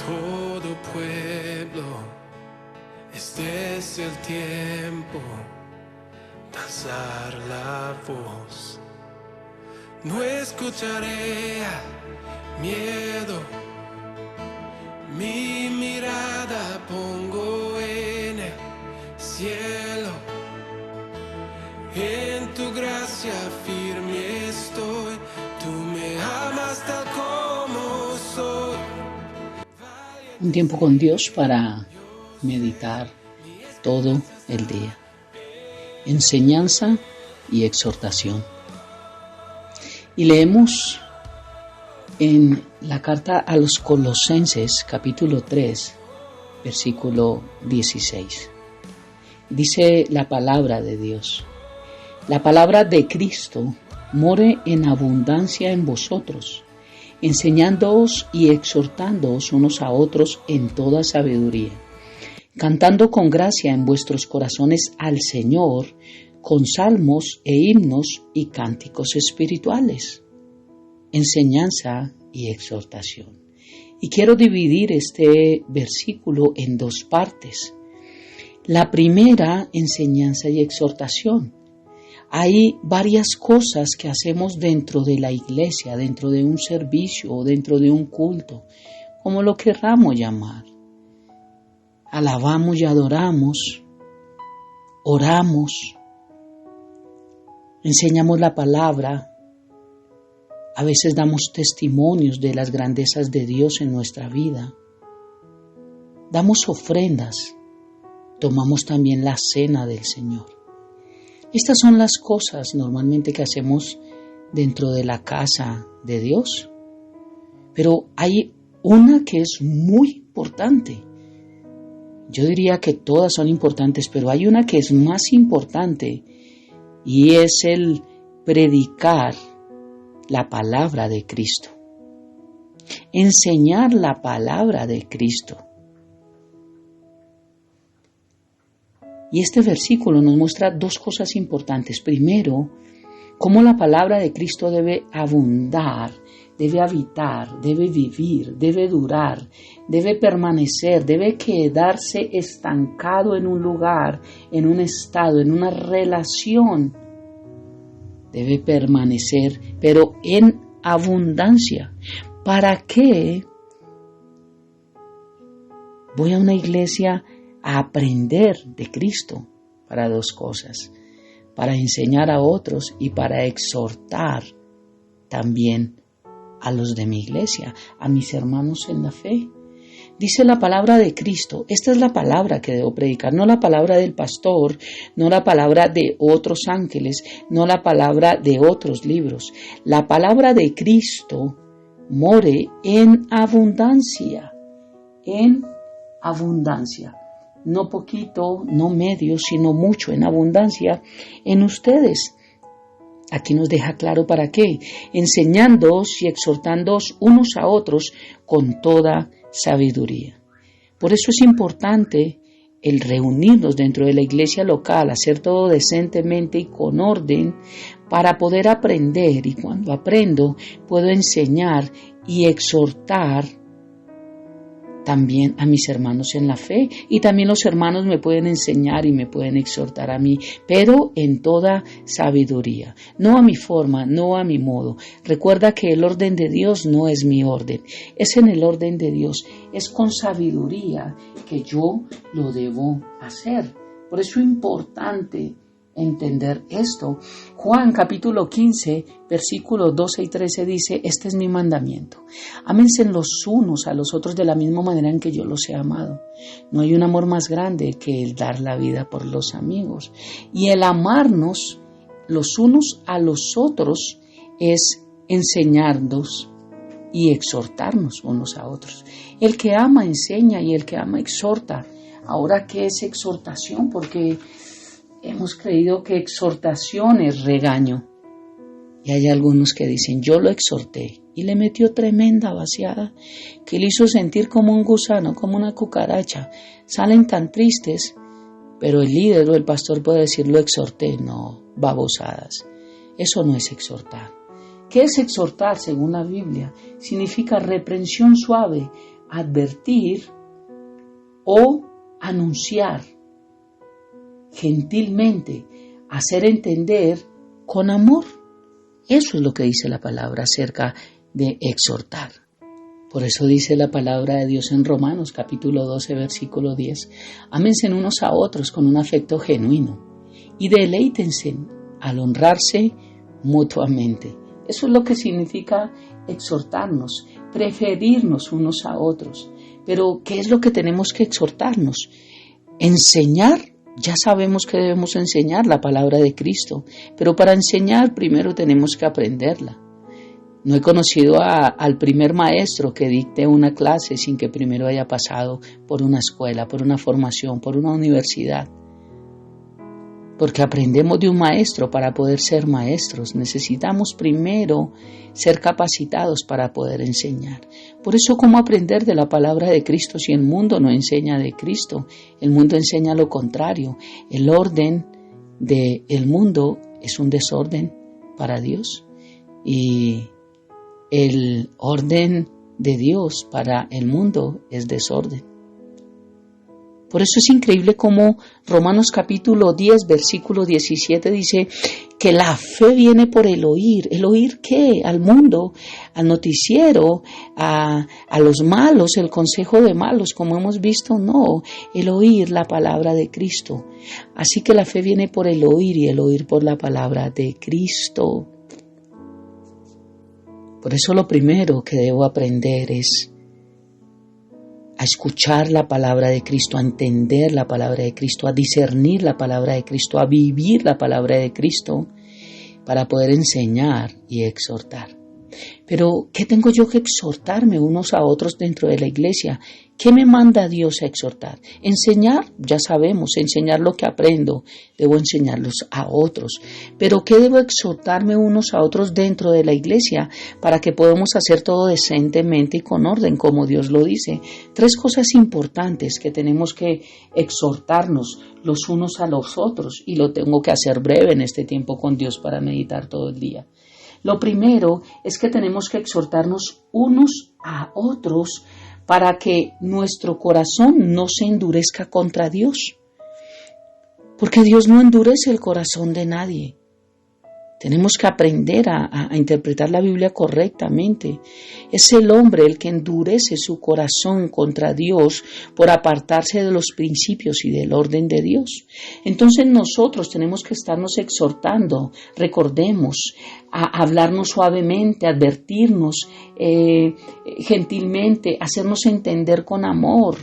todo pueblo, este es el tiempo de alzar la voz. No escucharé miedo, mi mirada pongo en el cielo. En tu gracia firme estoy, tú me amas tal como soy. Un tiempo con Dios para meditar todo el día. Enseñanza y exhortación. Y leemos en la carta a los Colosenses, capítulo 3, versículo 16. Dice la palabra de Dios: la palabra de Cristo more en abundancia en vosotros, enseñándoos y exhortándoos unos a otros en toda sabiduría, cantando con gracia en vuestros corazones al Señor, con salmos e himnos y cánticos espirituales. Enseñanza y exhortación. Y quiero dividir este versículo en dos partes. La primera, enseñanza y exhortación. Hay varias cosas que hacemos dentro de la iglesia, dentro de un servicio o dentro de un culto, como lo querramos llamar. Alabamos y adoramos, oramos, enseñamos la palabra, a veces damos testimonios de las grandezas de Dios en nuestra vida, damos ofrendas, tomamos también la cena del Señor. Estas son las cosas normalmente que hacemos dentro de la casa de Dios. Pero hay una que es muy importante. Yo diría que todas son importantes, pero hay una que es más importante y es el predicar la palabra de Cristo. Enseñar la palabra de Cristo. Y este versículo nos muestra dos cosas importantes. Primero, cómo la palabra de Cristo debe abundar, debe habitar, debe vivir, debe durar, debe permanecer, debe quedarse estancado en un lugar, en un estado, en una relación. Debe permanecer, pero en abundancia. ¿Para qué voy a una iglesia a aprender de Cristo? Para dos cosas: para enseñar a otros y para exhortar también a los de mi iglesia, a mis hermanos en la fe. Dice la palabra de Cristo. Esta es la palabra que debo predicar, no la palabra del pastor, no la palabra de otros ángeles, no la palabra de otros libros. La palabra de Cristo more en abundancia, en abundancia. No poquito, no medio, sino mucho, en abundancia en ustedes. Aquí nos deja claro para qué: enseñándoos y exhortándoos unos a otros con toda sabiduría. Por eso es importante el reunirnos dentro de la iglesia local, hacer todo decentemente y con orden para poder aprender, y cuando aprendo puedo enseñar y exhortar también a mis hermanos en la fe, y también los hermanos me pueden enseñar y me pueden exhortar a mí, pero en toda sabiduría, no a mi forma, no a mi modo. Recuerda que el orden de Dios no es mi orden, es en el orden de Dios, es con sabiduría que yo lo debo hacer. Por eso es importante entender esto. Juan capítulo 15, versículos 12 y 13 dice: este es mi mandamiento: ámense los unos a los otros de la misma manera en que yo los he amado. No hay un amor más grande que el dar la vida por los amigos. Y el amarnos los unos a los otros es enseñarnos y exhortarnos unos a otros. El que ama enseña y el que ama exhorta. Ahora, ¿qué es exhortación? Porque hemos creído que exhortación es regaño. Y hay algunos que dicen: yo lo exhorté, y le metió tremenda vaciada que le hizo sentir como un gusano, como una cucaracha. Salen tan tristes, pero el líder o el pastor puede decir: lo exhorté. No, babosadas. Eso no es exhortar. ¿Qué es exhortar según la Biblia? Significa reprensión suave, advertir o anunciar gentilmente, hacer entender con amor. Eso es lo que dice la palabra acerca de exhortar. Por eso dice la palabra de Dios en Romanos capítulo 12, versículo 10. Ámense unos a otros con un afecto genuino y deleítense al honrarse mutuamente. Eso es lo que significa exhortarnos, preferirnos unos a otros. Pero, ¿qué es lo que tenemos que exhortarnos? Enseñar. Ya sabemos que debemos enseñar la palabra de Cristo, pero para enseñar primero tenemos que aprenderla. No he conocido al primer maestro que dicte una clase sin que primero haya pasado por una escuela, por una formación, por una universidad. Porque aprendemos de un maestro para poder ser maestros. Necesitamos primero ser capacitados para poder enseñar. Por eso, ¿cómo aprender de la palabra de Cristo si el mundo no enseña de Cristo? El mundo enseña lo contrario. El orden del mundo es un desorden para Dios. Y el orden de Dios para el mundo es desorden. Por eso es increíble como Romanos capítulo 10, versículo 17 dice que la fe viene por el oír. ¿El oír qué? Al mundo, al noticiero, a los malos, el consejo de malos, como hemos visto, no. El oír la palabra de Cristo. Así que la fe viene por el oír y el oír por la palabra de Cristo. Por eso lo primero que debo aprender es a escuchar la palabra de Cristo, a entender la palabra de Cristo, a discernir la palabra de Cristo, a vivir la palabra de Cristo para poder enseñar y exhortar. Pero, ¿qué tengo yo que exhortarme unos a otros dentro de la iglesia? ¿Qué me manda Dios a exhortar? Enseñar, ya sabemos, enseñar lo que aprendo, debo enseñarlos a otros. Pero, ¿qué debo exhortarme unos a otros dentro de la iglesia para que podamos hacer todo decentemente y con orden, como Dios lo dice? 3 cosas importantes que tenemos que exhortarnos los unos a los otros, y lo tengo que hacer breve en este tiempo con Dios para meditar todo el día. Lo primero es que tenemos que exhortarnos unos a otros para que nuestro corazón no se endurezca contra Dios. Porque Dios no endurece el corazón de nadie. Tenemos que aprender a interpretar la Biblia correctamente. Es el hombre el que endurece su corazón contra Dios por apartarse de los principios y del orden de Dios. Entonces nosotros tenemos que estarnos exhortando, recordemos, a hablarnos suavemente, advertirnos gentilmente, hacernos entender con amor.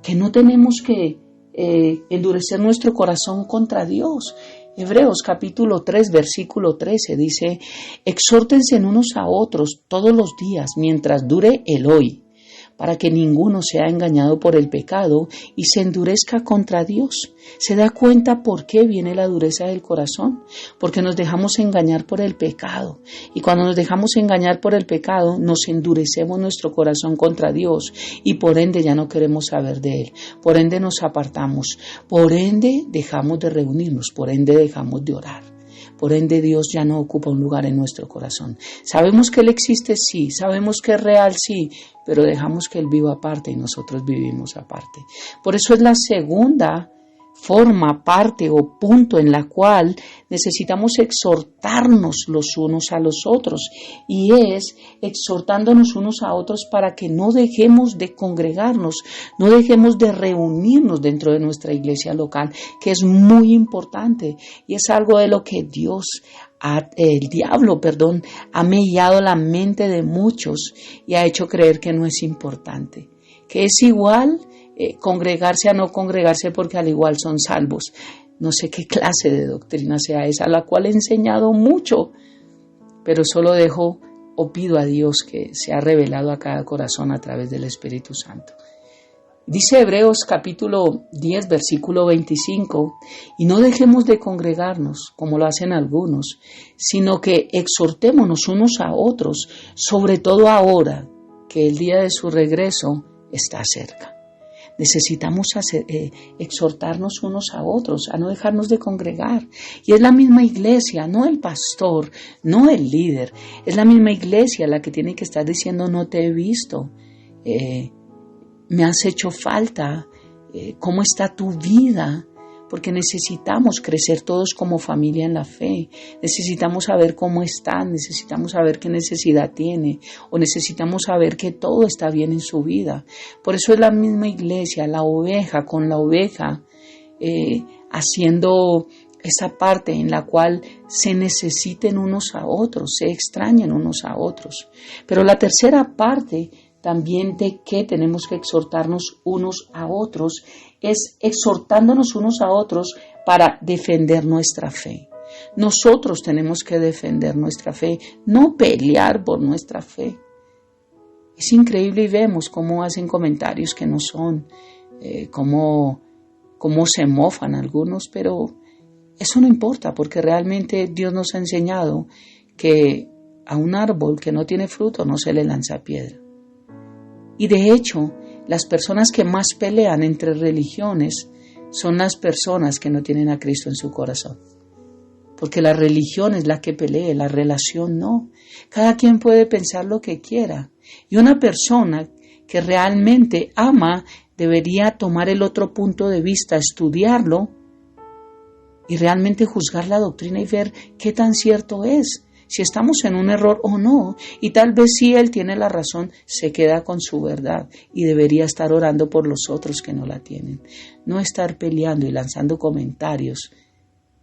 Que no tenemos que endurecer nuestro corazón contra Dios. Hebreos capítulo 3, versículo 13 dice: exhórtense unos a otros todos los días mientras dure el hoy, para que ninguno sea engañado por el pecado y se endurezca contra Dios. ¿Se da cuenta por qué viene la dureza del corazón? Porque nos dejamos engañar por el pecado. Y cuando nos dejamos engañar por el pecado, nos endurecemos nuestro corazón contra Dios y por ende ya no queremos saber de Él. Por ende nos apartamos. Por ende dejamos de reunirnos. Por ende dejamos de orar. Por ende Dios ya no ocupa un lugar en nuestro corazón. Sabemos que Él existe, sí. Sabemos que es real, sí. Pero dejamos que Él viva aparte y nosotros vivimos aparte. Por eso es la segunda forma, parte o punto en la cual necesitamos exhortarnos los unos a los otros, y es exhortándonos unos a otros para que no dejemos de congregarnos, no dejemos de reunirnos dentro de nuestra iglesia local, que es muy importante y es algo de lo que el diablo ha mellado la mente de muchos y ha hecho creer que no es importante, que es igual congregarse a no congregarse porque al igual son salvos. No sé qué clase de doctrina sea esa, la cual he enseñado mucho, pero solo dejo o pido a Dios que sea revelado a cada corazón a través del Espíritu Santo. Dice Hebreos capítulo 10, versículo 25, y no dejemos de congregarnos como lo hacen algunos, sino que exhortémonos unos a otros, sobre todo ahora que el día de su regreso está cerca. necesitamos exhortarnos unos a otros, a no dejarnos de congregar. Y es la misma iglesia, no el pastor, no el líder, es la misma iglesia la que tiene que estar diciendo: no te he visto, me has hecho falta, ¿cómo está tu vida? Porque necesitamos crecer todos como familia en la fe, necesitamos saber cómo están, necesitamos saber qué necesidad tiene, o necesitamos saber que todo está bien en su vida. Por eso es la misma iglesia, la oveja con la oveja, haciendo esa parte en la cual se necesiten unos a otros, se extrañen unos a otros. Pero la tercera parte también de que tenemos que exhortarnos unos a otros es exhortándonos unos a otros para defender nuestra fe. Nosotros tenemos que defender nuestra fe, no pelear por nuestra fe. Es increíble y vemos cómo hacen comentarios que no son, cómo se mofan algunos, pero eso no importa, porque realmente Dios nos ha enseñado que a un árbol que no tiene fruto no se le lanza piedra. Y de hecho, las personas que más pelean entre religiones son las personas que no tienen a Cristo en su corazón. Porque la religión es la que pelea, la relación no. Cada quien puede pensar lo que quiera. Y una persona que realmente ama debería tomar el otro punto de vista, estudiarlo y realmente juzgar la doctrina y ver qué tan cierto es. Si estamos en un error o no, y tal vez si él tiene la razón, se queda con su verdad y debería estar orando por los otros que no la tienen. No estar peleando y lanzando comentarios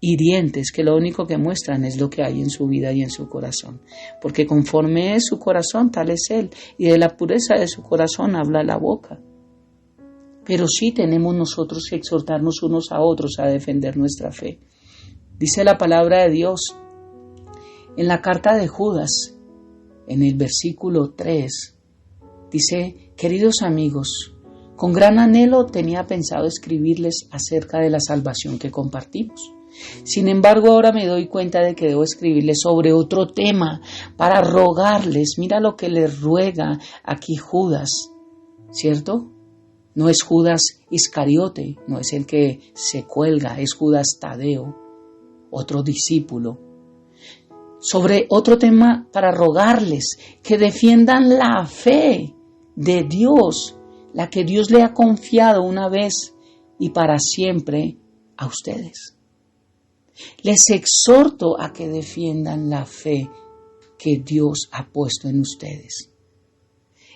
hirientes que lo único que muestran es lo que hay en su vida y en su corazón. Porque conforme es su corazón, tal es él, y de la pureza de su corazón habla la boca. Pero sí tenemos nosotros que exhortarnos unos a otros a defender nuestra fe. Dice la palabra de Dios en la carta de Judas, en el versículo 3, dice: queridos amigos, con gran anhelo tenía pensado escribirles acerca de la salvación que compartimos. Sin embargo, ahora me doy cuenta de que debo escribirles sobre otro tema para rogarles. Mira lo que les ruega aquí Judas, ¿cierto? No es Judas Iscariote, no es el que se cuelga, es Judas Tadeo, otro discípulo. Sobre otro tema para rogarles que defiendan la fe de Dios, la que Dios le ha confiado una vez y para siempre a ustedes. Les exhorto a que defiendan la fe que Dios ha puesto en ustedes.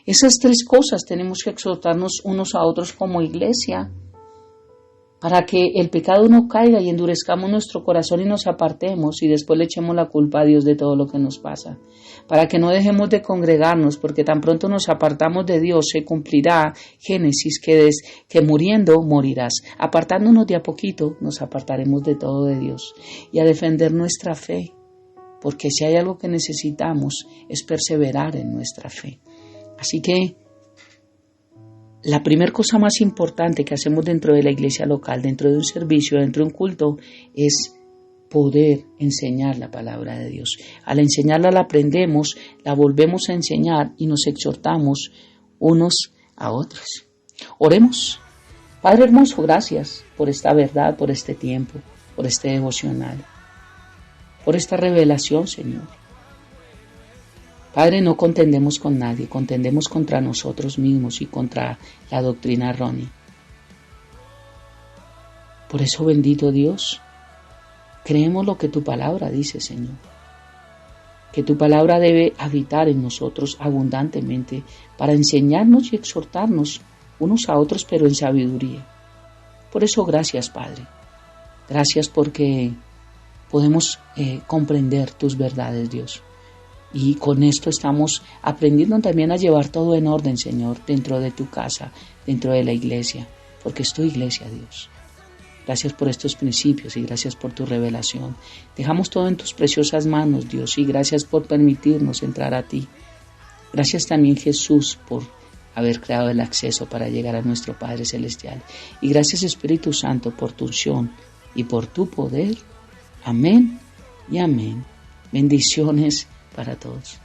Esas tres cosas tenemos que exhortarnos unos a otros como iglesia, para que el pecado no caiga y endurezcamos nuestro corazón y nos apartemos y después le echemos la culpa a Dios de todo lo que nos pasa. Para que no dejemos de congregarnos, porque tan pronto nos apartamos de Dios se cumplirá Génesis, que muriendo morirás. Apartándonos de a poquito nos apartaremos de todo de Dios y a defender nuestra fe, porque si hay algo que necesitamos es perseverar en nuestra fe. Así que la primera cosa más importante que hacemos dentro de la iglesia local, dentro de un servicio, dentro de un culto, es poder enseñar la palabra de Dios. Al enseñarla la aprendemos, la volvemos a enseñar y nos exhortamos unos a otros. Oremos. Padre hermoso, gracias por esta verdad, por este tiempo, por este devocional, por esta revelación, Señor. Padre, no contendemos con nadie, contendemos contra nosotros mismos y contra la doctrina errónea. Por eso, bendito Dios, creemos lo que tu palabra dice, Señor. Que tu palabra debe habitar en nosotros abundantemente para enseñarnos y exhortarnos unos a otros, pero en sabiduría. Por eso, gracias, Padre. Gracias porque podemos comprender tus verdades, Dios. Y con esto estamos aprendiendo también a llevar todo en orden, Señor, dentro de tu casa, dentro de la iglesia, porque es tu iglesia, Dios. Gracias por estos principios y gracias por tu revelación. Dejamos todo en tus preciosas manos, Dios, y gracias por permitirnos entrar a ti. Gracias también, Jesús, por haber creado el acceso para llegar a nuestro Padre Celestial. Y gracias, Espíritu Santo, por tu unción y por tu poder. Amén y amén. Bendiciones para todos.